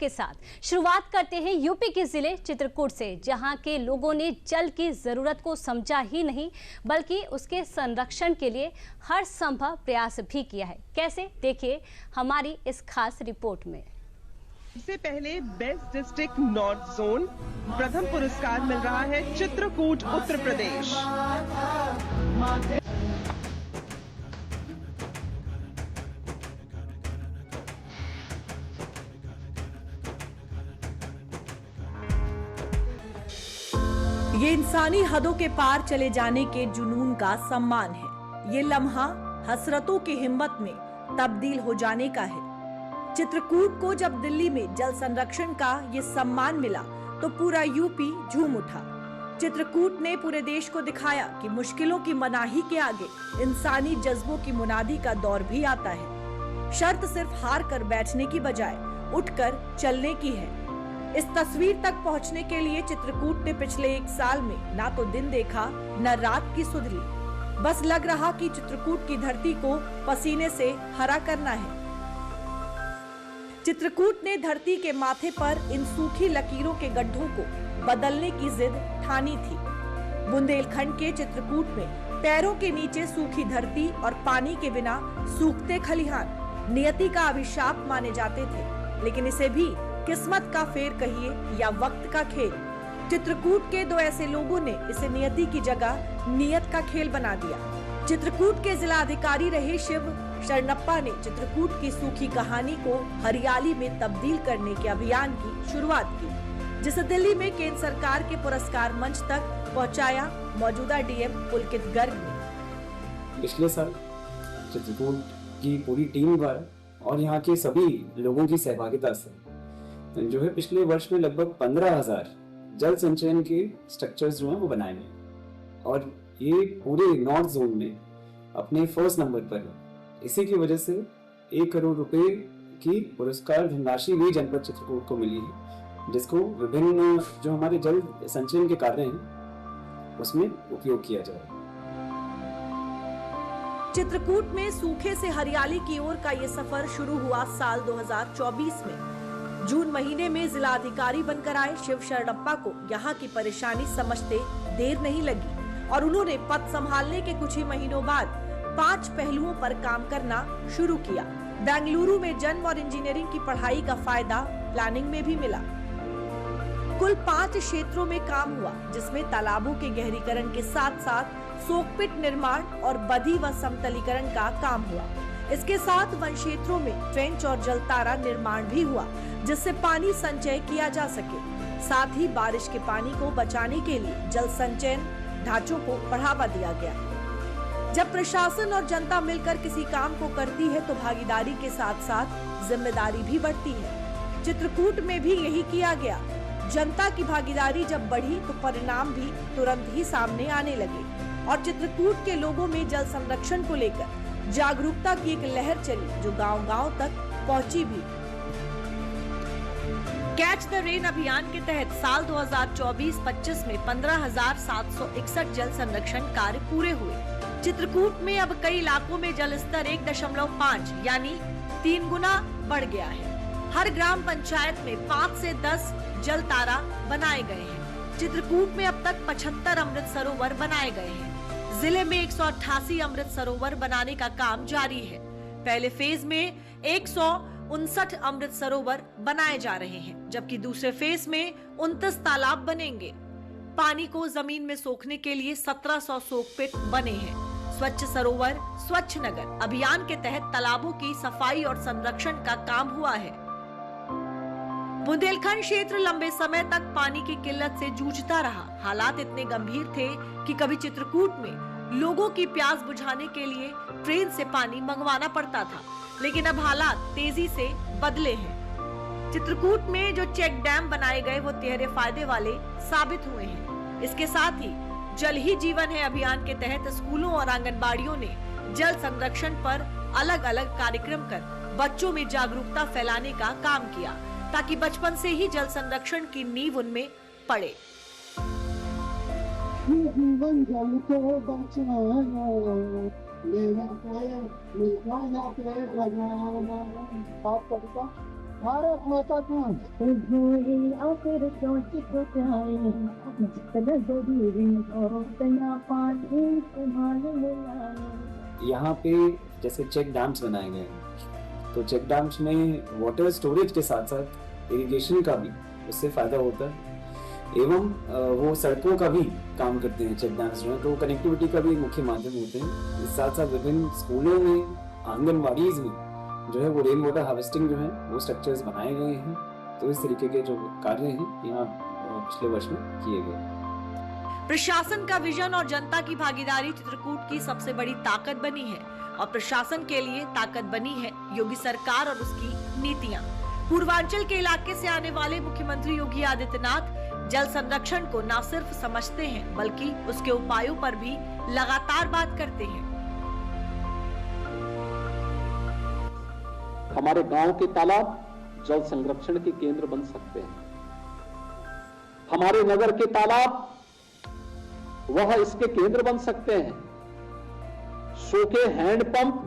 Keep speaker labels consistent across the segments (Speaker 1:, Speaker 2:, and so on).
Speaker 1: के साथ शुरुआत करते हैं यूपी के जिले चित्रकूट से, जहां के लोगों ने जल की जरूरत को समझा ही नहीं बल्कि उसके संरक्षण के लिए हर संभव प्रयास भी किया है। कैसे, देखिए हमारी इस खास रिपोर्ट में।
Speaker 2: सबसे पहले बेस्ट डिस्ट्रिक्ट नॉर्थ जोन प्रथम पुरस्कार मिल रहा है चित्रकूट उत्तर प्रदेश।
Speaker 3: ये इंसानी हदों के पार चले जाने के जुनून का सम्मान है। ये लम्हा हसरतों की हिम्मत में तब्दील हो जाने का है। चित्रकूट को जब दिल्ली में जल संरक्षण का ये सम्मान मिला तो पूरा यूपी झूम उठा। चित्रकूट ने पूरे देश को दिखाया कि मुश्किलों की मनाही के आगे इंसानी जज्बों की मुनादी का दौर भी आता है। शर्त सिर्फ हार कर बैठने की बजाय उठकर चलने की है। इस तस्वीर तक पहुंचने के लिए चित्रकूट ने पिछले 1 साल में ना तो दिन देखा न रात की सुध ली। बस लग रहा कि चित्रकूट की धरती को पसीने से हरा करना है। चित्रकूट ने धरती के माथे पर इन सूखी लकीरों के गड्ढों को बदलने की जिद ठानी थी। बुंदेलखंड के चित्रकूट में पैरों के नीचे सूखी धरती और पानी के बिना सूखते खलिहान नियति का अभिशाप माने जाते थे, लेकिन इसे भी किस्मत का फेर कहिए या वक्त का खेल, चित्रकूट के 2 ऐसे लोगों ने इसे नियति की जगह नियत का खेल बना दिया। चित्रकूट के जिला अधिकारी रहे शिव शरणप्पा ने चित्रकूट की सूखी कहानी को हरियाली में तब्दील करने के अभियान की शुरुआत की, जिसे दिल्ली में केंद्र सरकार के पुरस्कार मंच तक पहुंचाया मौजूदा डीएम पुलकित गर्ग ने।
Speaker 4: पिछले साल चित्रकूट की पूरी टीम द्वारा और यहाँ के सभी लोगों की सहभागिता से जो है पिछले वर्ष में लगभग 15,000 जल संचयन के स्ट्रक्चर्स जो हैं वो बनाए गए और ये पूरे नॉर्थ जोन में अपने फर्स्ट नंबर पर है। इसी की वजह से 1 करोड़ रुपए की पुरस्कार धनराशि भी जनपद चित्रकूट को मिली है, जिसको विभिन्न जो हमारे जल संचयन के कार्य हैं उसमें उपयोग किया जाए।
Speaker 3: चित्रकूट में सूखे से हरियाली की ओर का ये सफर शुरू हुआ साल 2024 में। जून महीने में जिला अधिकारी बनकर आए शिव शरणप्पा को यहाँ की परेशानी समझते देर नहीं लगी और उन्होंने पद संभालने के कुछ ही महीनों बाद 5 पहलुओं पर काम करना शुरू किया। बेंगलुरु में जन्म और इंजीनियरिंग की पढ़ाई का फायदा प्लानिंग में भी मिला। कुल 5 क्षेत्रों में काम हुआ, जिसमें तालाबों के गहरीकरण के साथ साथ सोकपिट निर्माण और बदी व समतलीकरण का काम हुआ। इसके साथ वन क्षेत्रों में ट्रेंच और जलतारा निर्माण भी हुआ, जिससे पानी संचय किया जा सके। साथ ही बारिश के पानी को बचाने के लिए जल संचयन ढांचों को बढ़ावा दिया गया। जब प्रशासन और जनता मिलकर किसी काम को करती है तो भागीदारी के साथ साथ जिम्मेदारी भी बढ़ती है। चित्रकूट में भी यही किया गया। जनता की भागीदारी जब बढ़ी तो परिणाम भी तुरंत ही सामने आने लगे और चित्रकूट के लोगों में जल संरक्षण को लेकर जागरूकता की एक लहर चली, जो गांव-गांव तक पहुंची भी। कैच द रेन अभियान के तहत साल 2024-25 में 15,761 जल संरक्षण कार्य पूरे हुए। चित्रकूट में अब कई इलाकों में जल स्तर 1.5 यानी 3 गुना बढ़ गया है। हर ग्राम पंचायत में 5 से 10 जल तारा बनाए गए हैं। चित्रकूट में अब तक 75 अमृत सरोवर बनाए गए हैं। जिले में 188 अमृत सरोवर बनाने का काम जारी है। पहले फेज में 159 अमृत सरोवर बनाए जा रहे हैं, जबकि दूसरे फेज में 29 तालाब बनेंगे। पानी को जमीन में सोखने के लिए 1700 सोकपिट बने हैं। स्वच्छ सरोवर स्वच्छ नगर अभियान के तहत तालाबों की सफाई और संरक्षण का काम हुआ है। बुंदेलखंड क्षेत्र लंबे समय तक पानी की किल्लत से जूझता रहा। हालात इतने गंभीर थे कि कभी चित्रकूट में लोगों की प्यास बुझाने के लिए ट्रेन से पानी मंगवाना पड़ता था, लेकिन अब हालात तेजी से बदले हैं। चित्रकूट में जो चेक डैम बनाए गए वो तिहरे फायदे वाले साबित हुए हैं। इसके साथ ही जल ही जीवन है अभियान के तहत स्कूलों और आंगनबाड़ियों ने जल संरक्षण पर अलग अलग कार्यक्रम कर बच्चों में जागरूकता फैलाने का काम किया, ताकि बचपन से ही जल संरक्षण की नींव उनमें पड़े।
Speaker 5: भारत माता की
Speaker 4: यहाँ पे जैसे चेक डैम्स बनाए गए हैं, तो चेक डैम्स में वाटर स्टोरेज के साथ साथ इरिगेशन का भी उससे फायदा होता है, एवं वो सड़कों का भी काम करते हैं चेक डैम्स जो है, तो कनेक्टिविटी का भी मुख्य माध्यम होते हैं। इस साथ साथ विभिन्न स्कूलों में, आंगनवाड़ीज में जो है वो रेन वाटर हार्वेस्टिंग जो है वो स्ट्रक्चर्स बनाए गए हैं। तो इस तरीके के जो कार्य हैं यहाँ पिछले वर्ष में किए गए।
Speaker 3: प्रशासन का विजन और जनता की भागीदारी चित्रकूट की सबसे बड़ी ताकत बनी है और प्रशासन के लिए ताकत बनी है योगी सरकार और उसकी नीतियां। पूर्वांचल के इलाके से आने वाले मुख्यमंत्री योगी आदित्यनाथ जल संरक्षण को न सिर्फ समझते हैं बल्कि उसके उपायों पर भी लगातार बात करते हैं।
Speaker 6: हमारे गांव के तालाब जल संरक्षण के केंद्र बन सकते हैं। हमारे नगर के तालाब वह इसके केंद्र बन सकते हैं। सूखे हैंडपंप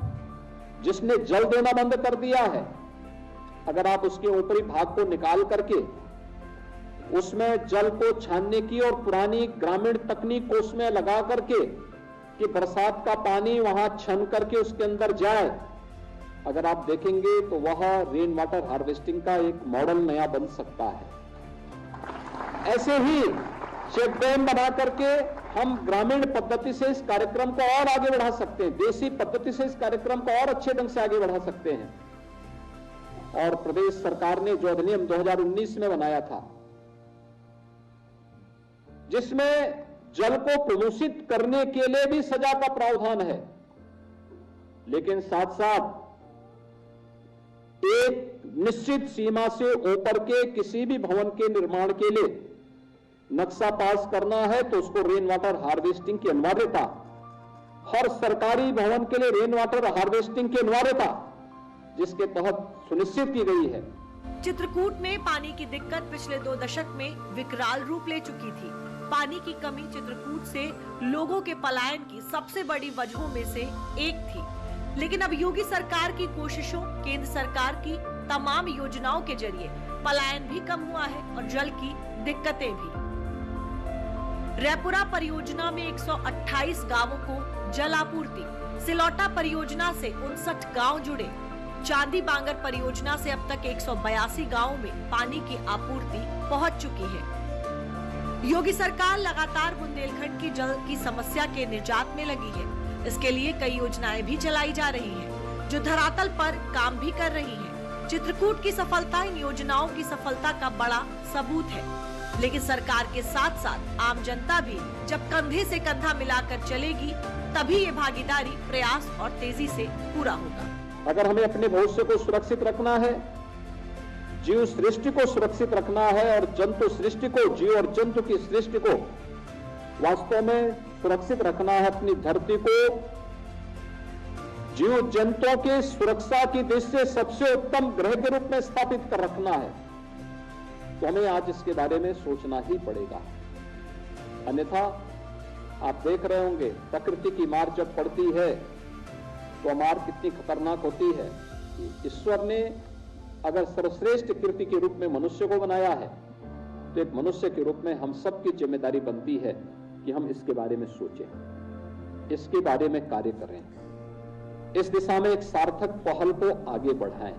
Speaker 6: जिसने जल देना बंद कर दिया है, अगर आप उसके ऊपरी भाग को निकाल करके उसमें जल को छानने की और पुरानी ग्रामीण तकनीक को उसमें लगा करके कि बरसात का पानी वहां छन करके उसके अंदर जाए, अगर आप देखेंगे तो वह रेन वाटर हार्वेस्टिंग का एक मॉडल नया बन सकता है। ऐसे ही चेक डैम बना करके हम ग्रामीण पद्धति से इस कार्यक्रम को और आगे बढ़ा सकते हैं, देसी पद्धति से इस कार्यक्रम को और अच्छे ढंग से आगे बढ़ा सकते हैं। और प्रदेश सरकार ने जो अधिनियम 2019 में बनाया था, जिसमें जल को प्रदूषित करने के लिए भी सजा का प्रावधान है, लेकिन साथ साथ एक निश्चित सीमा से ऊपर के किसी भी भवन के निर्माण के लिए नक्शा पास करना है तो उसको रेन वाटर हार्वेस्टिंग की अनिवार्यता, हर सरकारी भवन के लिए रेन वाटर हार्वेस्टिंग की अनिवार्यता जिसके तहत सुनिश्चित की गई है।
Speaker 3: चित्रकूट में पानी की दिक्कत पिछले 2 दशक में विकराल रूप ले चुकी थी। पानी की कमी चित्रकूट से लोगों के पलायन की सबसे बड़ी वजहों में से एक थी, लेकिन अब योगी सरकार की कोशिशों, केंद्र सरकार की तमाम योजनाओं के जरिए पलायन भी कम हुआ है और जल की दिक्कतें भी। रैपुरा परियोजना में 128 गांवों को जल आपूर्ति, सिलौटा परियोजना से 59 गांव जुड़े, चांदी बांगर परियोजना से अब तक 182 गांवों में पानी की आपूर्ति पहुंच चुकी है। योगी सरकार लगातार बुंदेलखंड की जल की समस्या के निजात में लगी है। इसके लिए कई योजनाएं भी चलाई जा रही हैं, जो धरातल पर काम भी कर रही हैं। चित्रकूट की सफलता इन योजनाओं की सफलता का बड़ा सबूत है, लेकिन सरकार के साथ साथ आम जनता भी जब कंधे से कंधा मिलाकर चलेगी, तभी ये भागीदारी, प्रयास और तेजी से पूरा होगा।
Speaker 6: अगर हमें अपने भविष्य को सुरक्षित रखना है, जीव सृष्टि को सुरक्षित रखना है और जंतु सृष्टि को, जीव और जंतु की सृष्टि को वास्तव में सुरक्षित रखना है, अपनी धरती को जीव जंतुओं की सुरक्षा की दृष्टि से सबसे उत्तम ग्रह के रूप में स्थापित कर रखना है, तो हमें आज इसके बारे में सोचना ही पड़ेगा। अन्यथा आप देख रहे होंगे प्रकृति की मार जब पड़ती है तो मार कितनी खतरनाक होती है। ईश्वर ने अगर सर्वश्रेष्ठ कृति के रूप में मनुष्य को बनाया है, तो एक मनुष्य के रूप में हम सबकी जिम्मेदारी बनती है कि हम इसके बारे में सोचें, इसके बारे में कार्य करें, इस दिशा में एक सार्थक पहल को आगे बढ़ाएं।